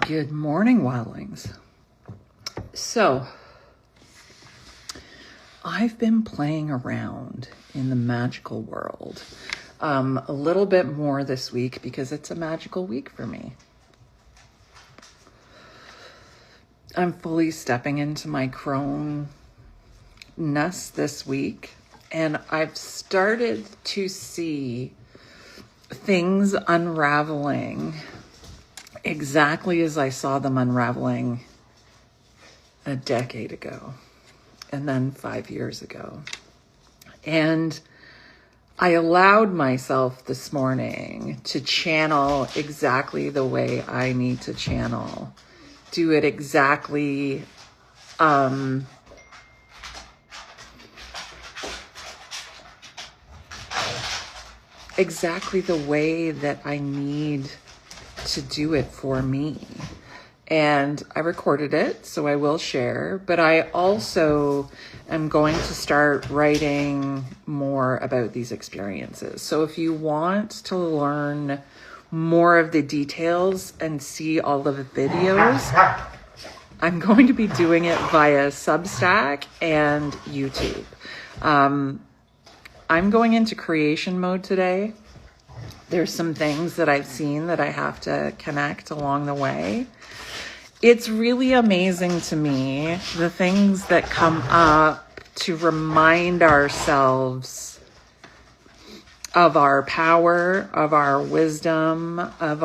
Good morning, wildlings. So, I've been playing around in the magical world a little bit more this week because it's a magical week for me. I'm fully stepping into my crone-ness this week, and I've started to see things unraveling exactly as I saw them unraveling a decade ago and then 5 years ago. And I allowed myself this morning to channel exactly the way I need to channel, do it exactly exactly the way that I need to do it for me. And I recorded it, so I will share, but I also am going to start writing more about these experiences. So if you want to learn more of the details and see all of the videos, I'm going to be doing it via Substack and YouTube. I'm going into creation mode today. There's some things that I've seen that I have to connect along the way. It's really amazing to me, the things that come up to remind ourselves of our power, of our wisdom, of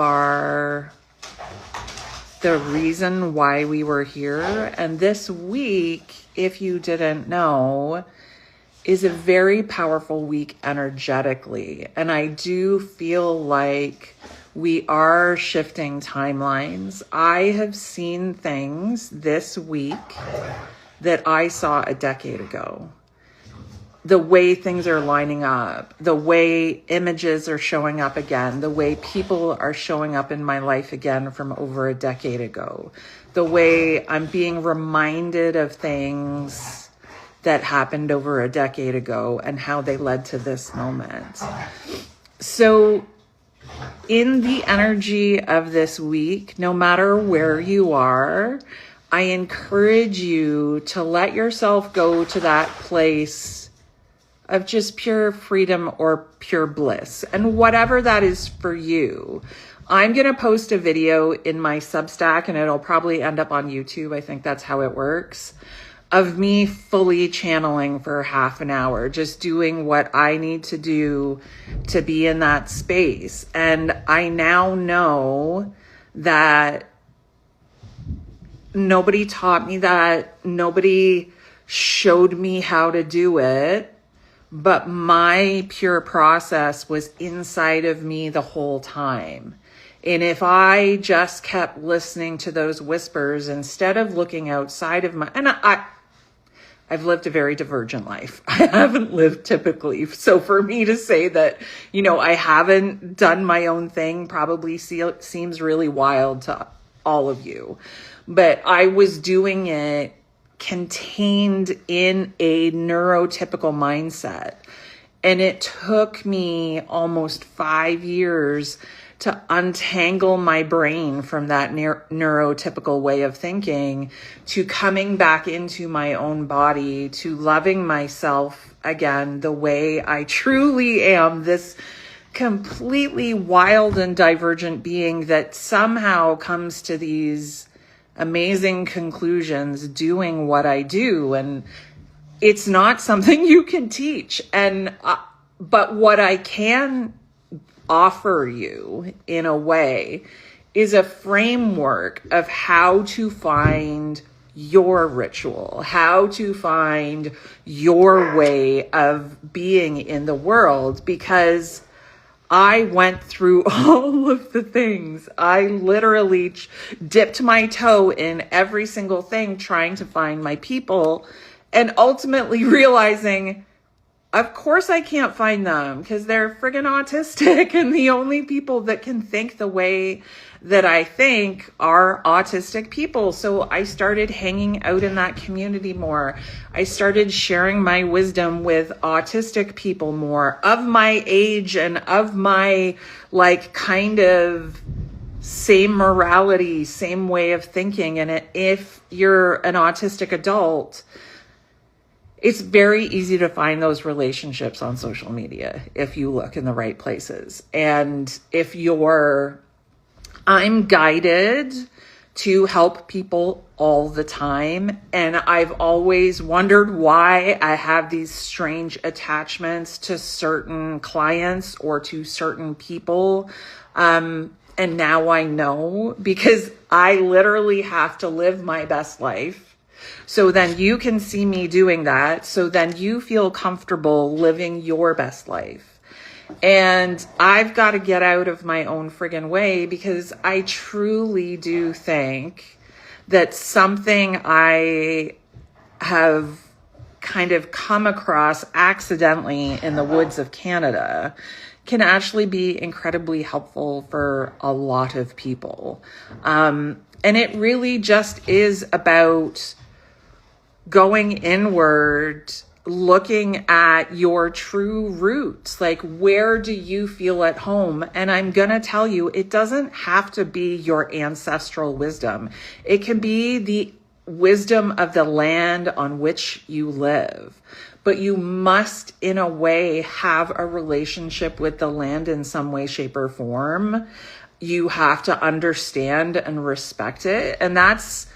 the reason why we were here. And this week, if you didn't know, is a very powerful week energetically. And I do feel like we are shifting timelines. I have seen things this week that I saw a decade ago. The way things are lining up, the way images are showing up again, the way people are showing up in my life again from over a decade ago, the way I'm being reminded of things that happened over a decade ago and how they led to this moment. So in the energy of this week, no matter where you are, I encourage you to let yourself go to that place of just pure freedom or pure bliss. And whatever that is for you, I'm going to post a video in my Substack, and it'll probably end up on YouTube. I think that's how it works, of me fully channeling for half an hour, just doing what I need to do to be in that space. And I now know that nobody taught me that, nobody showed me how to do it, but my pure process was inside of me the whole time. And if I just kept listening to those whispers instead of looking outside of I've lived a very divergent life. I haven't lived typically. So for me to say that, I haven't done my own thing probably seems really wild to all of you. But I was doing it contained in a neurotypical mindset. And it took me almost 5 years to untangle my brain from that neurotypical way of thinking, to coming back into my own body, to loving myself again the way I truly am, this completely wild and divergent being that somehow comes to these amazing conclusions doing what I do. And it's not something you can teach. But what I can offer you in a way is a framework of how to find your ritual, how to find your way of being in the world, because I went through all of the things. I literally dipped my toe in every single thing trying to find my people, and ultimately realizing, of course I can't find them because they're friggin' autistic, and the only people that can think the way that I think are autistic people. So I started hanging out in that community more. I started sharing my wisdom with autistic people more of my age and of my kind of same morality, same way of thinking. And if you're an autistic adult, it's very easy to find those relationships on social media if you look in the right places. And I'm guided to help people all the time. And I've always wondered why I have these strange attachments to certain clients or to certain people. And now I know, because I literally have to live my best life. So then you can see me doing that. So then you feel comfortable living your best life. And I've got to get out of my own friggin' way, because I truly do think that something I have kind of come across accidentally in the woods of Canada can actually be incredibly helpful for a lot of people. And it really just is about going inward, looking at your true roots. Like, where do you feel at home? And I'm going to tell you, it doesn't have to be your ancestral wisdom. It can be the wisdom of the land on which you live. But you must, in a way, have a relationship with the land in some way, shape, or form. You have to understand and respect it. And that's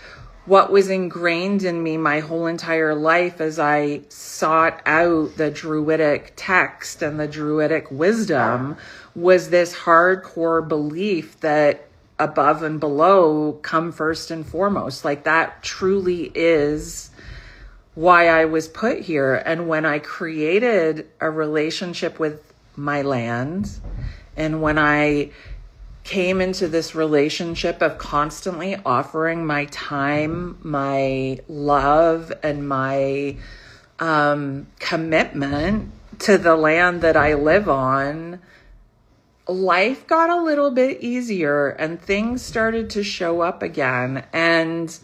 what was ingrained in me my whole entire life as I sought out the Druidic text and the Druidic wisdom, was this hardcore belief that above and below come first and foremost. Like, that truly is why I was put here. And when I created a relationship with my land, and when I came into this relationship of constantly offering my time, my love, and my commitment to the land that I live on, life got a little bit easier and things started to show up again. And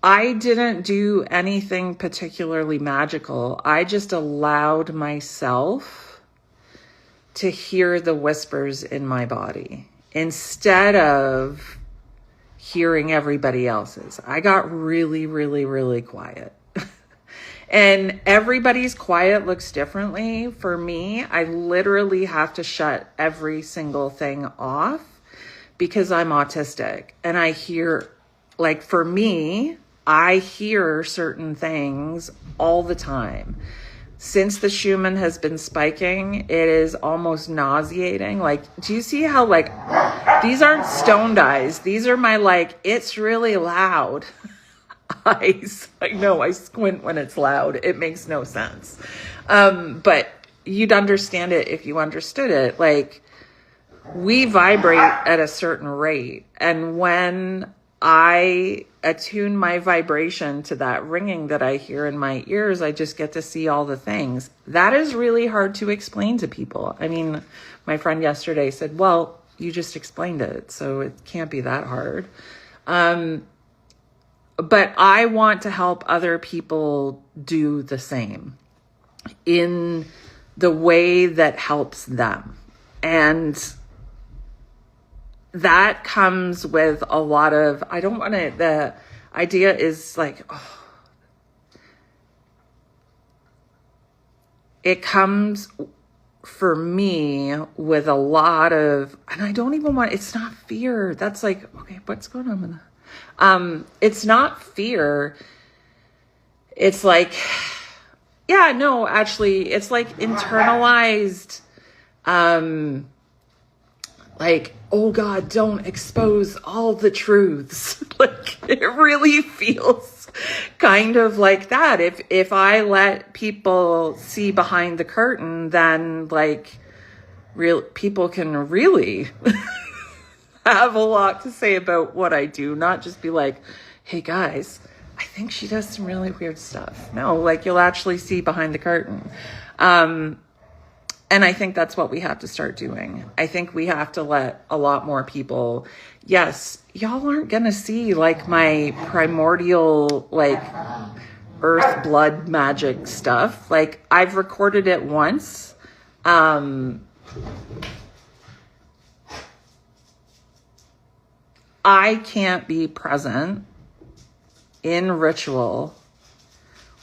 I didn't do anything particularly magical. I just allowed myself to hear the whispers in my body instead of hearing everybody else's. I got really, really, really quiet. And everybody's quiet looks differently. For me, I literally have to shut every single thing off because I'm autistic. And I hear, like, for me, I hear certain things all the time. Since the Schumann has been spiking, it is almost nauseating. Like, do you see how, like, these aren't stoned eyes. These are my, like, it's really loud eyes. I know, I squint when it's loud. It makes no sense. But you'd understand it if you understood it. Like, we vibrate at a certain rate. And when I attune my vibration to that ringing that I hear in my ears, I just get to see all the things. That is really hard to explain to people. I mean, my friend yesterday said, well, you just explained it, so it can't be that hard. But I want to help other people do the same in the way that helps them. And that comes with a lot of, the idea is like, it comes for me with a lot of, and I don't even want, it's not fear. That's like, okay, what's going on with that? It's not fear. It's like, yeah, no, actually, it's like internalized, like, oh God, don't expose all the truths. Like, it really feels kind of like that. If I let people see behind the curtain, then like real people can really have a lot to say about what I do, not just be like, hey guys, I think she does some really weird stuff. No, like, you'll actually see behind the curtain. And I think that's what we have to start doing. I think we have to let a lot more people, yes, y'all aren't going to see like my primordial, like earth blood magic stuff. Like, I've recorded it once. I can't be present in ritual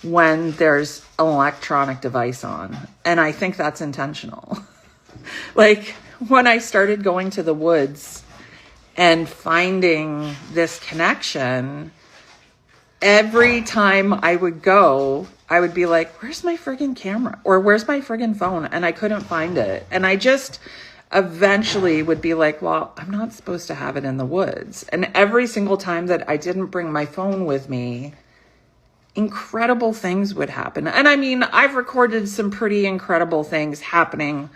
when there's an electronic device on. And I think that's intentional. Like when I started going to the woods and finding this connection, every time I would go, I would be like, where's my friggin' camera? Or where's my friggin' phone? And I couldn't find it. And I just eventually would be like, well, I'm not supposed to have it in the woods. And every single time that I didn't bring my phone with me, incredible things would happen. And I mean, I've recorded some pretty incredible things happening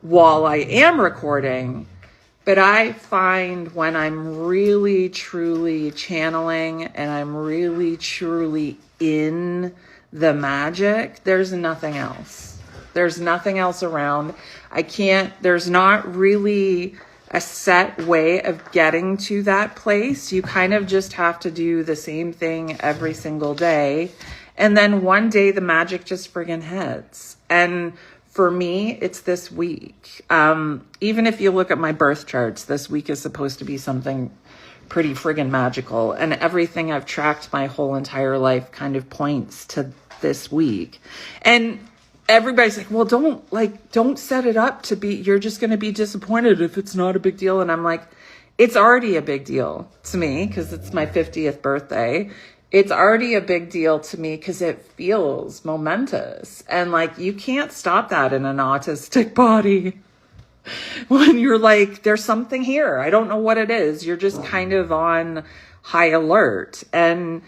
while I am recording. But I find when I'm really, truly channeling and I'm really, truly in the magic, there's nothing else. There's nothing else around. There's not really a set way of getting to that place. You kind of just have to do the same thing every single day. And then one day the magic just friggin' hits. And for me, it's this week. Even if you look at my birth charts, this week is supposed to be something pretty friggin' magical. And everything I've tracked my whole entire life kind of points to this week. And everybody's like, well, don't set it up to be, you're just going to be disappointed if it's not a big deal. And I'm like, it's already a big deal to me because it's my 50th birthday. It's already a big deal to me because it feels momentous. And like, you can't stop that in an autistic body. When you're like, there's something here. I don't know what it is. You're just kind of on high alert. And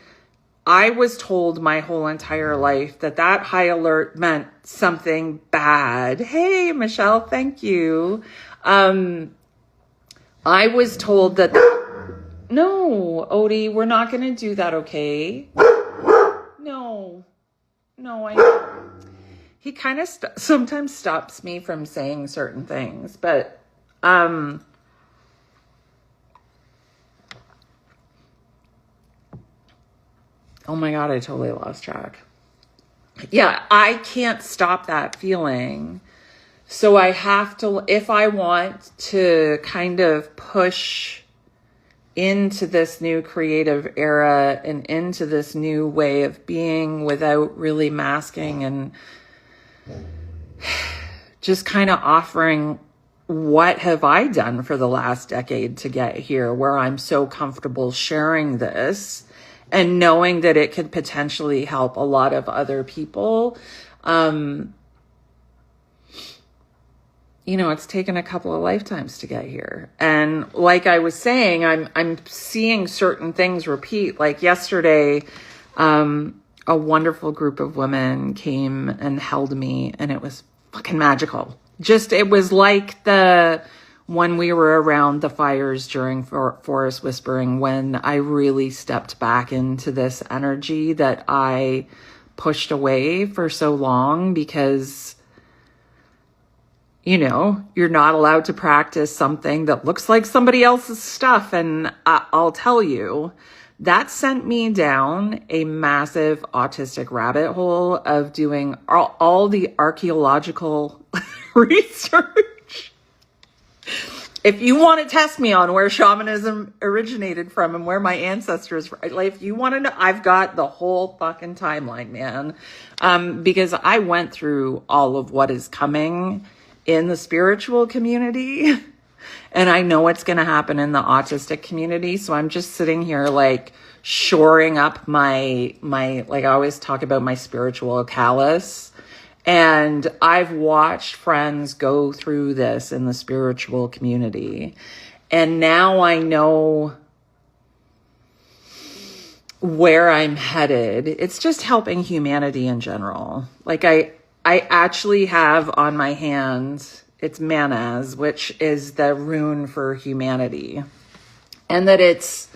I was told my whole entire life that high alert meant something bad. Hey, Michelle, thank you. I was told that no, Odie, we're not going to do that, okay? No, I know. He kind of sometimes stops me from saying certain things, but oh my God, I totally lost track. Yeah, I can't stop that feeling. So I have to, if I want to kind of push into this new creative era and into this new way of being without really masking and just kind of offering what have I done for the last decade to get here where I'm so comfortable sharing this and knowing that it could potentially help a lot of other people. It's taken a couple of lifetimes to get here. And like I was saying, I'm seeing certain things repeat. Like yesterday, a wonderful group of women came and held me, and it was fucking magical. It was like when we were around the fires during Forest Whispering, when I really stepped back into this energy that I pushed away for so long because you're not allowed to practice something that looks like somebody else's stuff. And I'll tell you, that sent me down a massive autistic rabbit hole of doing all the archaeological research. If you want to test me on where shamanism originated from and where my ancestors, like, if you want to know, I've got the whole fucking timeline, man. Because I went through all of what is coming in the spiritual community, and I know what's going to happen in the autistic community. So I'm just sitting here like shoring up my, like I always talk about my spiritual callus. And I've watched friends go through this in the spiritual community. And now I know where I'm headed. It's just helping humanity in general. Like I actually have on my hand, it's Manaz, which is the rune for humanity. And that it's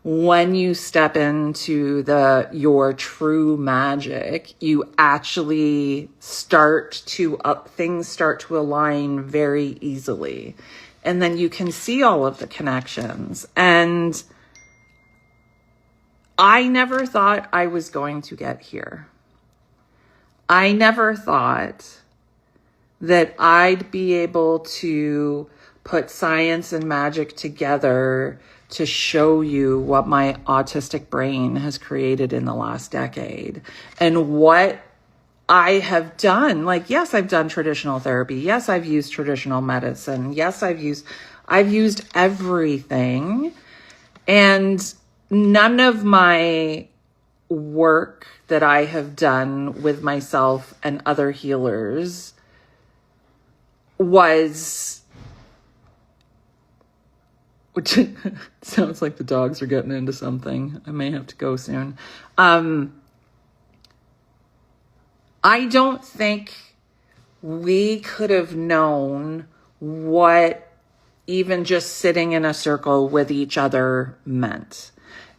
when you step into your true magic, you actually things start to align very easily. And then you can see all of the connections. And I never thought I was going to get here. I never thought that I'd be able to put science and magic together to show you what my autistic brain has created in the last decade and what I have done. Like, yes, I've done traditional therapy. Yes, I've used traditional medicine. Yes, I've used everything. And none of my work that I have done with myself and other healers was, which sounds like the dogs are getting into something. I may have to go soon. I don't think we could have known what even just sitting in a circle with each other meant.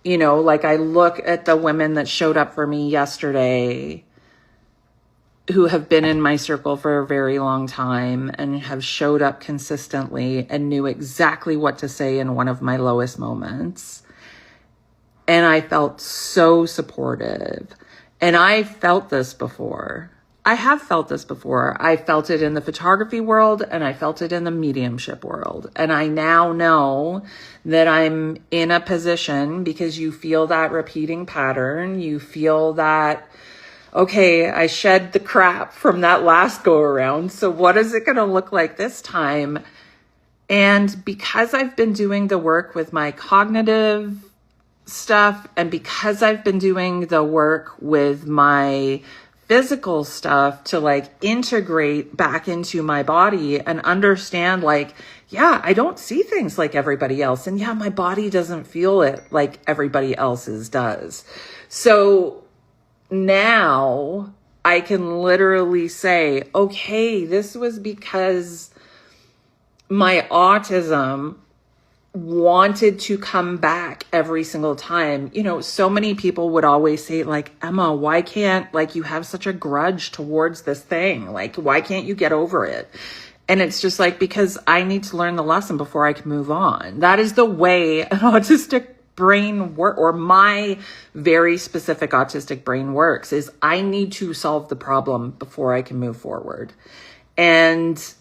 You know, like I look at the women that showed up for me yesterday who have been in my circle for a very long time and have showed up consistently and knew exactly what to say in one of my lowest moments. And I felt so supportive. And I felt this before. I have felt this before. I felt it in the photography world and I felt it in the mediumship world. And I now know that I'm in a position, because you feel that repeating pattern. You feel that, okay, I shed the crap from that last go around. So what is it going to look like this time? And because I've been doing the work with my cognitive stuff, and because I've been doing the work with my physical stuff to like integrate back into my body and understand, like, yeah, I don't see things like everybody else. And yeah, my body doesn't feel it like everybody else's does. So now I can literally say, okay, this was because my autism wanted to come back every single time. You know, so many people would always say, like, Emma, why can't, like, you have such a grudge towards this thing? Like, why can't you get over it? And it's just like, because I need to learn the lesson before I can move on. That is the way an autistic brain work, or my very specific autistic brain works, is I need to solve the problem before I can move forward. And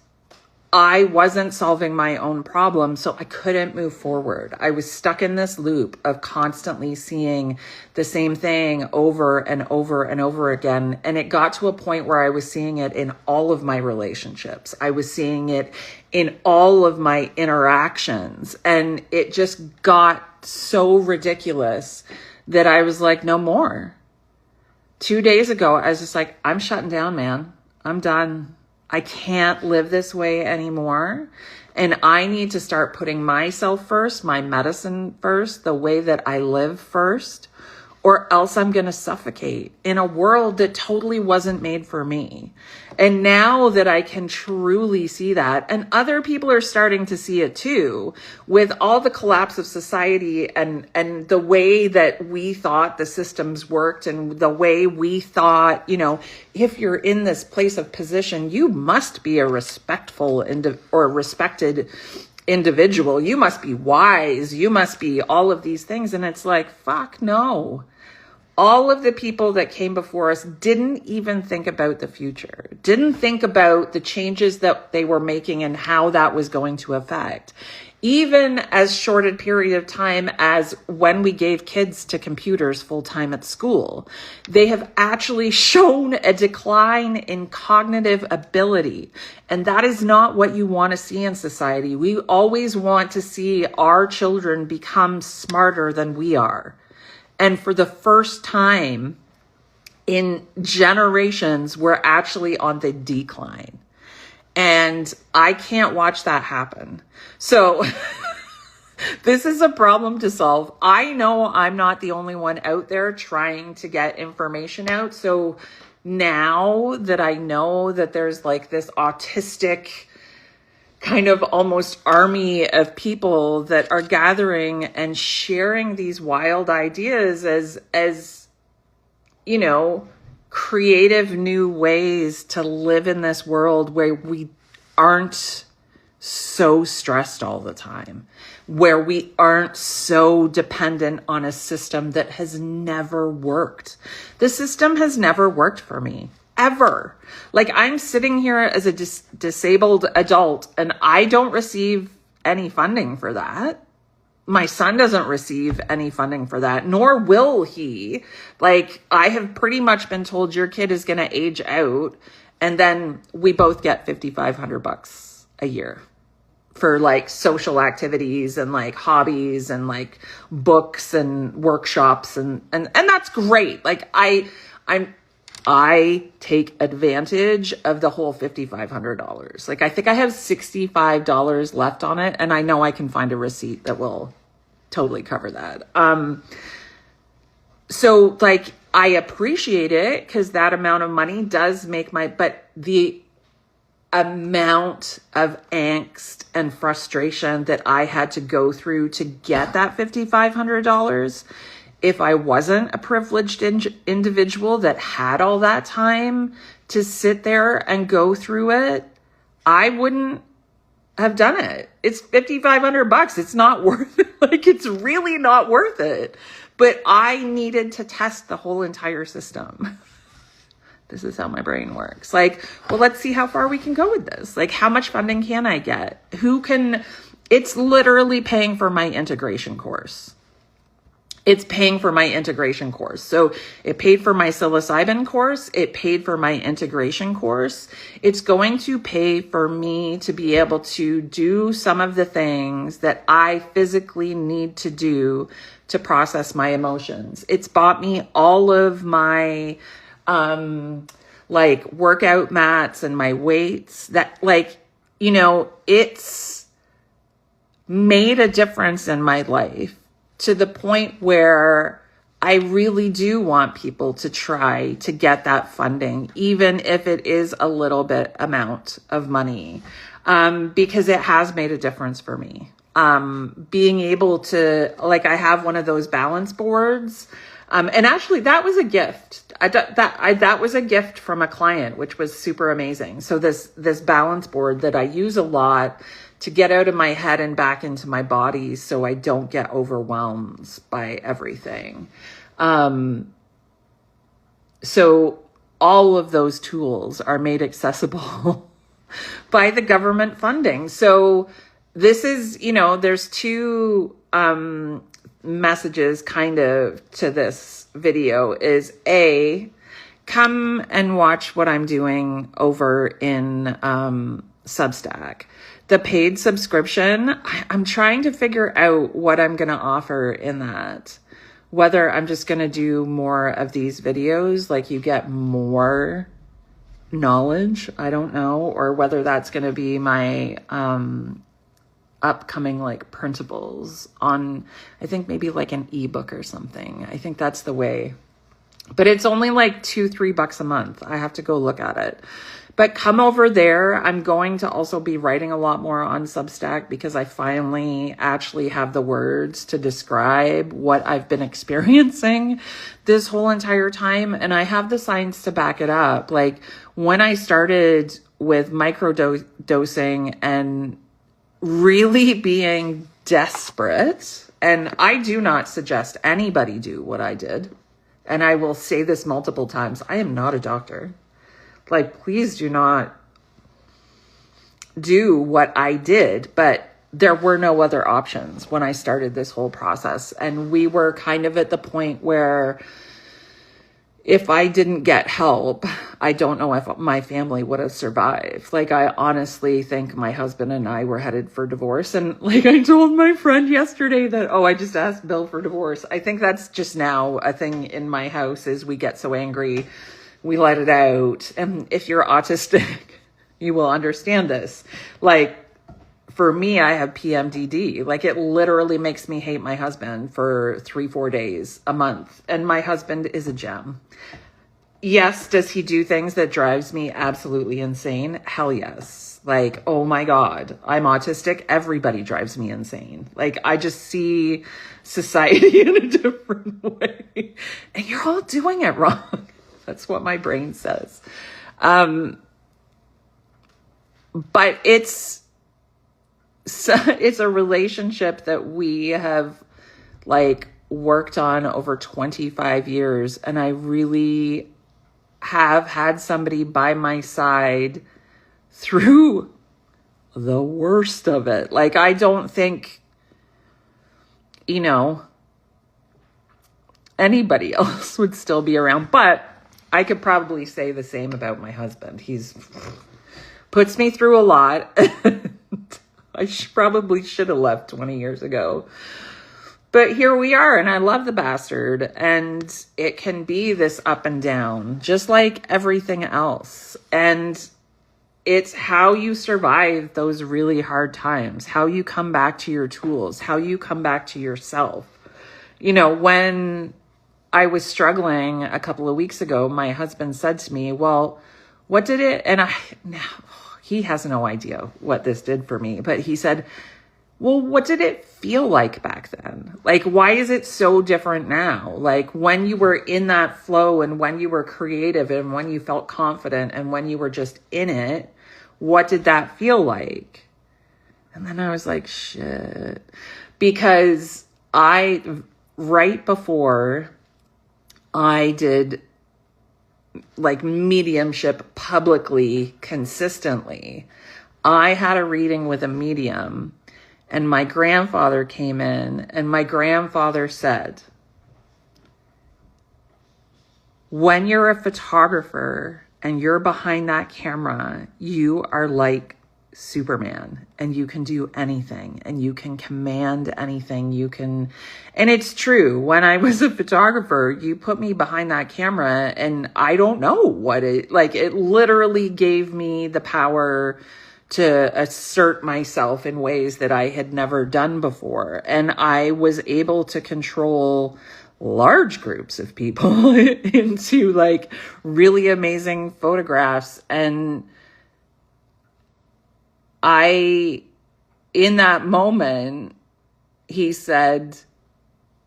I wasn't solving my own problem, so I couldn't move forward. I was stuck in this loop of constantly seeing the same thing over and over and over again. And it got to a point where I was seeing it in all of my relationships. I was seeing it in all of my interactions. And it just got so ridiculous that I was like, no more. 2 days ago, I was just like, I'm shutting down, man. I'm done. I can't live this way anymore. And I need to start putting myself first, my medicine first, the way that I live first, or else I'm going to suffocate in a world that totally wasn't made for me. And now that I can truly see that, and other people are starting to see it too, with all the collapse of society and the way that we thought the systems worked, and the way we thought, you know, if you're in this place of position, you must be a respectful or respected individual. You must be wise. You must be all of these things. And it's like, fuck no. All of the people that came before us didn't even think about the future, didn't think about the changes that they were making and how that was going to affect. Even as short a period of time as when we gave kids to computers full time at school, they have actually shown a decline in cognitive ability. And that is not what you want to see in society. We always want to see our children become smarter than we are. And for the first time in generations, we're actually on the decline. And I can't watch that happen. So this is a problem to solve. I know I'm not the only one out there trying to get information out. So now that I know that there's like this autistic kind of almost army of people that are gathering and sharing these wild ideas as you know, creative new ways to live in this world where we aren't so stressed all the time, where we aren't so dependent on a system that has never worked. The system has never worked for me. Ever. Like, I'm sitting here as a disabled adult and I don't receive any funding for that. My son doesn't receive any funding for that, nor will he. Like, I have pretty much been told your kid is going to age out, and then we both get $5,500 a year for like social activities and like hobbies and like books and workshops and that's great. Like I take advantage of the whole $5,500. Like, I think I have $65 left on it, and I know I can find a receipt that will totally cover that. So like, I appreciate it because that amount of money does make but the amount of angst and frustration that I had to go through to get that $5,500, if I wasn't a privileged individual that had all that time to sit there and go through it, I wouldn't have done it. It's $5,500. It's not worth it. Like, it's really not worth it. But I needed to test the whole entire system. This is how my brain works. Like, well, let's see how far we can go with this. Like, how much funding can I get? It's literally paying for my integration course. It's paying for my integration course. So it paid for my psilocybin course. It paid for my integration course. It's going to pay for me to be able to do some of the things that I physically need to do to process my emotions. It's bought me all of my like workout mats and my weights that, like, you know, it's made a difference in my life to the point where I really do want people to try to get that funding, even if it is a little bit amount of money, because it has made a difference for me. Being able to, like, I have one of those balance boards. And actually that was a gift. That was a gift from a client, which was super amazing. So this balance board that I use a lot to get out of my head and back into my body so I don't get overwhelmed by everything. So all of those tools are made accessible by the government funding. So this is, you know, there's two messages kind of to this video. Is A, come and watch what I'm doing over in Substack. The paid subscription, I'm trying to figure out what I'm going to offer in that. Whether I'm just going to do more of these videos, like you get more knowledge, I don't know, or whether that's going to be my upcoming like printables on, I think maybe like an ebook or something. I think that's the way. But it's only like $2-3 a month. I have to go look at it. But come over there. I'm going to also be writing a lot more on Substack because I finally actually have the words to describe what I've been experiencing this whole entire time. And I have the science to back it up. Like, when I started with microdosing and really being desperate, and I do not suggest anybody do what I did. And I will say this multiple times. I am not a doctor. Like, please do not do what I did, but there were no other options when I started this whole process. And we were kind of at the point where if I didn't get help, I don't know if my family would have survived. Like, I honestly think my husband and I were headed for divorce. And like, I told my friend yesterday that, I just asked Bill for divorce. I think that's just now a thing in my house, is we get so angry, we let it out. And if you're autistic, you will understand this. Like, for me, I have PMDD. Like, it literally makes me hate my husband for 3-4 days a month. And my husband is a gem. Yes, does he do things that drives me absolutely insane? Hell yes. Like, oh my God, I'm autistic. Everybody drives me insane. Like, I just see society in a different way. And you're all doing it wrong. That's what my brain says. But it's a relationship that we have like worked on over 25 years. And I really have had somebody by my side through the worst of it. Like, I don't think, you know, anybody else would still be around, but I could probably say the same about my husband. He's puts me through a lot. I probably should have left 20 years ago. But here we are, and I love the bastard. And it can be this up and down, just like everything else. And it's how you survive those really hard times, how you come back to your tools, how you come back to yourself. You know, when I was struggling a couple of weeks ago, my husband said to me, well, what did it, and he has no idea what this did for me, but he said, well, what did it feel like back then? Like, why is it so different now? Like, when you were in that flow and when you were creative and when you felt confident and when you were just in it, what did that feel like? And then I was like, shit. Because right before I did like mediumship publicly, consistently, I had a reading with a medium, and my grandfather came in, and my grandfather said, when you're a photographer and you're behind that camera, you are like Superman, and you can do anything, and you can command anything. And it's true. When I was a photographer, you put me behind that camera and I don't know what it literally gave me the power to assert myself in ways that I had never done before. And I was able to control large groups of people into like really amazing photographs. And in that moment, he said,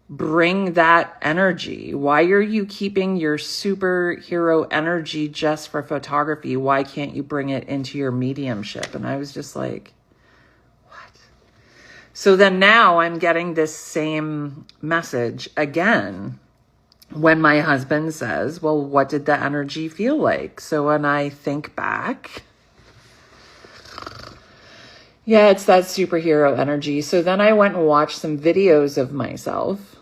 bring that energy. Why are you keeping your superhero energy just for photography? Why can't you bring it into your mediumship? And I was just like, what? So then now I'm getting this same message again when my husband says, well, what did the energy feel like? So when I think back, yeah, it's that superhero energy. So then I went and watched some videos of myself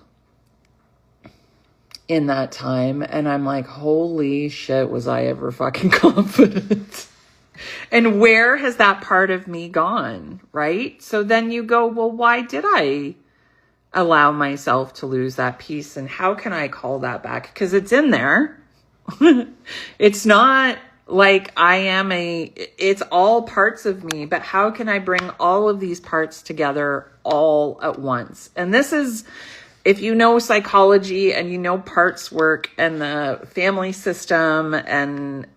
in that time. And I'm like, holy shit, was I ever fucking confident? And where has that part of me gone, right? So then you go, well, why did I allow myself to lose that piece? And how can I call that back? Because it's in there. It's not like it's all parts of me, but how can I bring all of these parts together all at once? And this is, if you know psychology and you know parts work and the family system, and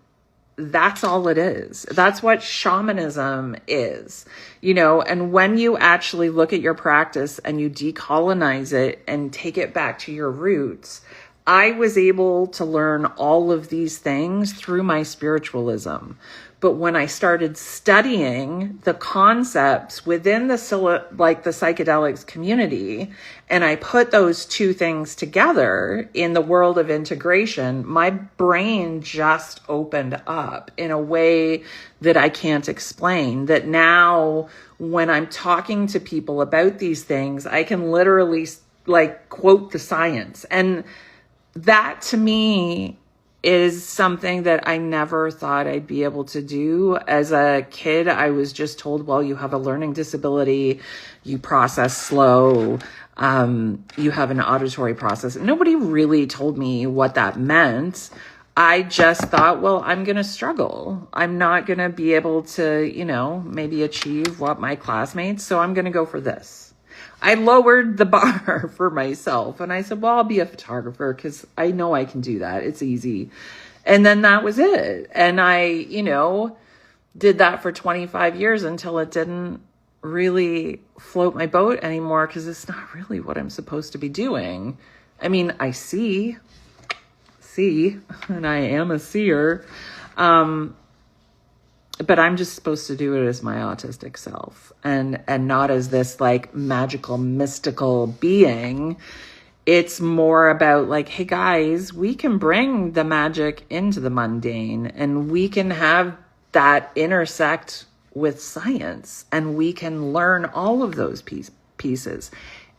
that's all it is. That's what shamanism is, you know. And when you actually look at your practice and you decolonize it and take it back to your roots, I was able to learn all of these things through my spiritualism. But when I started studying the concepts within the psychedelics community, and I put those two things together in the world of integration, my brain just opened up in a way that I can't explain. That now when I'm talking to people about these things, I can literally like quote the science. And that to me is something that I never thought I'd be able to do. As a kid, I was just told, well, you have a learning disability, you process slow, you have an auditory process. Nobody really told me what that meant. I just thought, well, I'm going to struggle. I'm not going to be able to, you know, maybe achieve what my classmates, so I'm going to go for this. I lowered the bar for myself, and I said, well, I'll be a photographer because I know I can do that. It's easy. And then that was it. And I, you know, did that for 25 years until it didn't really float my boat anymore, because it's not really what I'm supposed to be doing. I mean, I see, and I am a seer. But I'm just supposed to do it as my autistic self, and not as this like magical, mystical being. It's more about like, hey guys, we can bring the magic into the mundane, and we can have that intersect with science, and we can learn all of those pieces,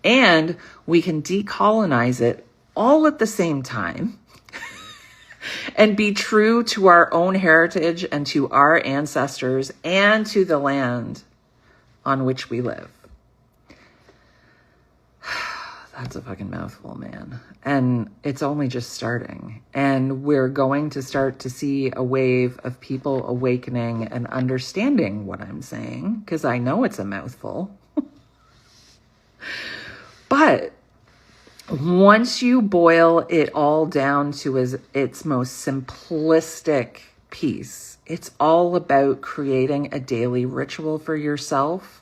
and we can decolonize it all at the same time and be true to our own heritage and to our ancestors and to the land on which we live. That's a fucking mouthful, man. And it's only just starting. And we're going to start to see a wave of people awakening and understanding what I'm saying, because I know it's a mouthful. But once you boil it all down to its most simplistic piece, it's all about creating a daily ritual for yourself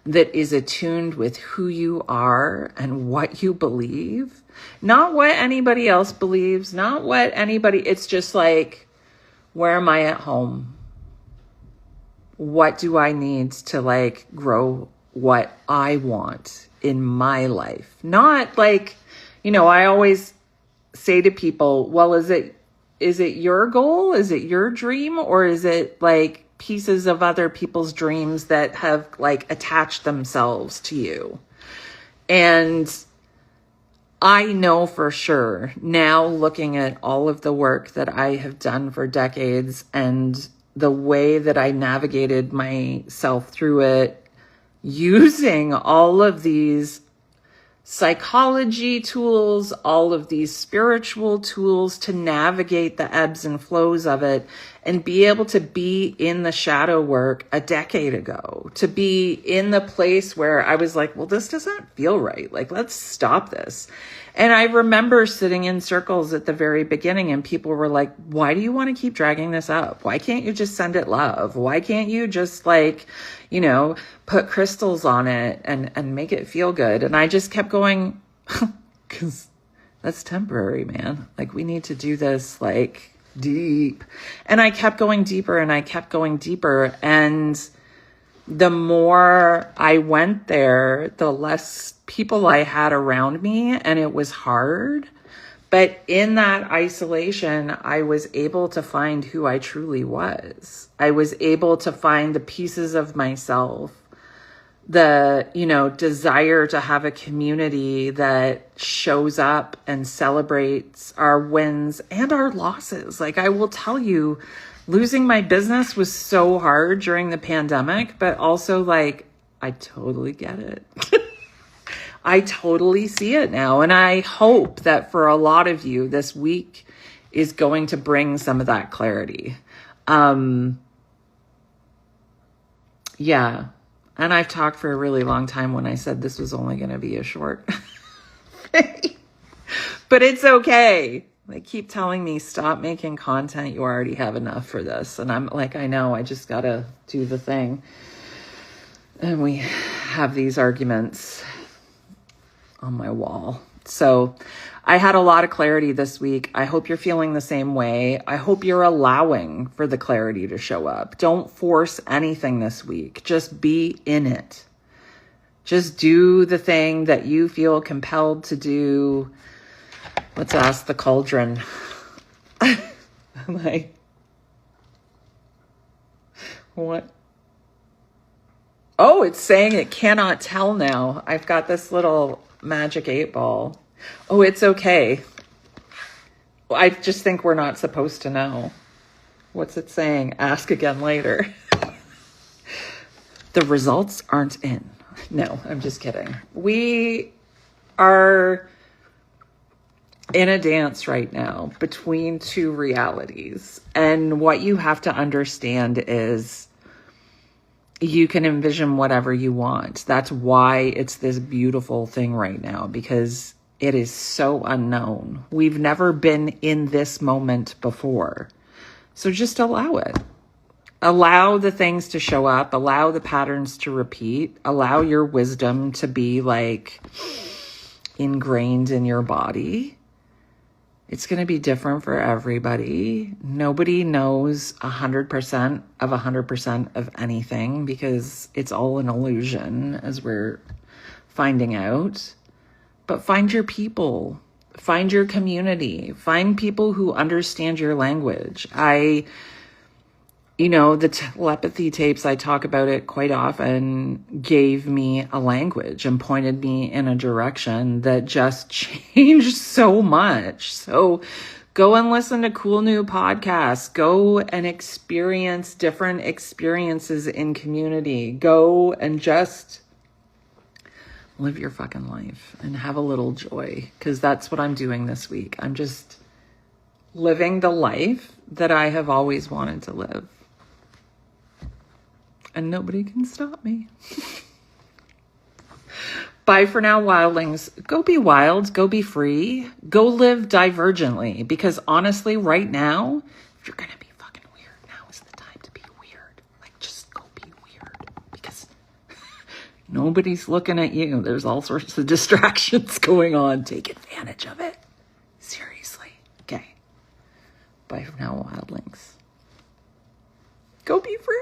that is attuned with who you are and what you believe, not what anybody else believes, it's just like, where am I at home? What do I need to like grow what I want in my life? Not like, I always say to people, well, is it your goal? Is it your dream? Or is it like pieces of other people's dreams that have like attached themselves to you? And I know for sure now, looking at all of the work that I have done for decades and the way that I navigated myself through it, using all of these psychology tools, all of these spiritual tools to navigate the ebbs and flows of it, and be able to be in the shadow work a decade ago, to be in the place where I was like, well, this doesn't feel right. Like, let's stop this. And I remember sitting in circles at the very beginning and people were like, why do you want to keep dragging this up? Why can't you just send it love? Why can't you just like, put crystals on it and make it feel good? And I just kept going, because that's temporary, man. Like, we need to do this like deep. And I kept going deeper and I kept going deeper. And the more I went there, the less people I had around me, and it was hard. But in that isolation, I was able to find who I truly was. I was able to find the pieces of myself, the, desire to have a community that shows up and celebrates our wins and our losses. Like, I will tell you, losing my business was so hard during the pandemic, but also like, I totally get it. I totally see it now. And I hope that for a lot of you, this week is going to bring some of that clarity. Yeah. And I've talked for a really long time when I said this was only going to be a short thing. But it's okay. They keep telling me, stop making content. You already have enough for this. And I'm like, I know, I just got to do the thing. And we have these arguments on my wall. So I had a lot of clarity this week. I hope you're feeling the same way. I hope you're allowing for the clarity to show up. Don't force anything this week. Just be in it. Just do the thing that you feel compelled to do. Let's ask the cauldron. What? Oh, it's saying it cannot tell now. I've got this little magic 8-ball. Oh, it's okay. I just think we're not supposed to know. What's it saying? Ask again later. The results aren't in. No, I'm just kidding. We are in a dance right now between two realities. And what you have to understand is you can envision whatever you want. That's why it's this beautiful thing right now, because it is so unknown. We've never been in this moment before. So just allow it. Allow the things to show up. Allow the patterns to repeat. Allow your wisdom to be like ingrained in your body. It's going to be different for everybody. Nobody knows 100% of 100% of anything, because it's all an illusion, as we're finding out. But find your people, find your community, find people who understand your language. I You know, the telepathy tapes, I talk about it quite often, gave me a language and pointed me in a direction that just changed so much. So go and listen to cool new podcasts. Go and experience different experiences in community. Go and just live your fucking life and have a little joy, because that's what I'm doing this week. I'm just living the life that I have always wanted to live. And nobody can stop me. Bye for now, wildlings. Go be wild. Go be free. Go live divergently. Because honestly, right now, if you're going to be fucking weird, now is the time to be weird. Like, just go be weird. Because nobody's looking at you. There's all sorts of distractions going on. Take advantage of it. Seriously. Okay. Bye for now, wildlings. Go be free.